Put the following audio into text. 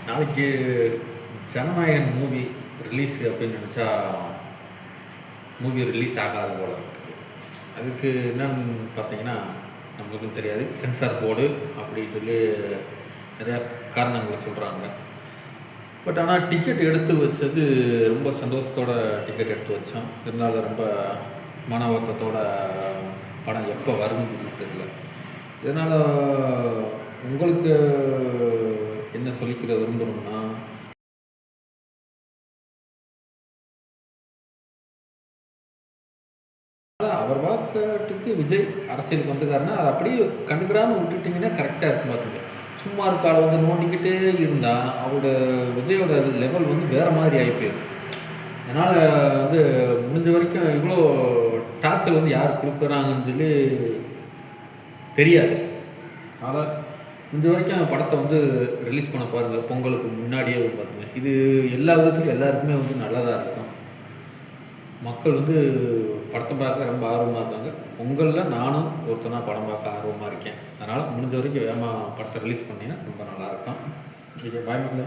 நாளைக்கு Jananayagan movie release அப்படின்னு நினச்சா மூவி ரிலீஸ் ஆகாத போல இருக்குது. அதுக்கு என்னன்னு பார்த்தீங்கன்னா நம்மளுக்கும் தெரியாது. சென்சார் போர்டு அப்படின்னு சொல்லி நிறையா காரணங்களை சொல்கிறாங்க. பட் ஆனால் டிக்கெட் எடுத்து வச்சது ரொம்ப சந்தோஷத்தோட டிக்கெட் எடுத்து வச்சோம். இருந்தாலும் ரொம்ப மன வருத்தத்தோட படம் எப்போ வரும்னு தெரியல. இதனால் உங்களுக்கு என்ன சொல்லிக்கிற விரும்புகிறோம்னா, அவர் வாக்காட்டுக்கு விஜய் அரசியலுக்கு வந்துக்காருன்னா அதை அப்படியே கண்டுக்கிடாமல் விட்டுட்டிங்கன்னா கரெக்டாக இருக்கும். பார்த்துங்க, சும்மா இருக்கால வந்து நோண்டிக்கிட்டே இருந்தால் அவரோட விஜயோட லெவல் வந்து வேறு மாதிரி ஆகி போயிடும். அதனால் வந்து முடிஞ்ச வரைக்கும் இவ்வளோ டார்ச்சர் வந்து யார் கொடுக்குறாங்கன்னு சொல்லி தெரியாது. அதனால் முடிஞ்ச வரைக்கும் படத்தை வந்து ரிலீஸ் பண்ண பாருங்கள். பொங்கலுக்கு முன்னாடியே பாருங்கள். இது எல்லா விதத்துலையும் எல்லாருக்குமே வந்து நல்லதாக இருக்கும். மக்கள் வந்து படத்தை பார்க்க ரொம்ப ஆர்வமாக இருக்காங்க. பொங்கலில் நானும் ஒருத்தனாக படம் பார்க்க ஆர்வமாக இருக்கேன். அதனால் முடிஞ்ச வரைக்கும் வேகமாக படத்தை ரிலீஸ் பண்ணிங்கன்னா ரொம்ப நல்லாயிருக்கும். இது பாய் மக்களே.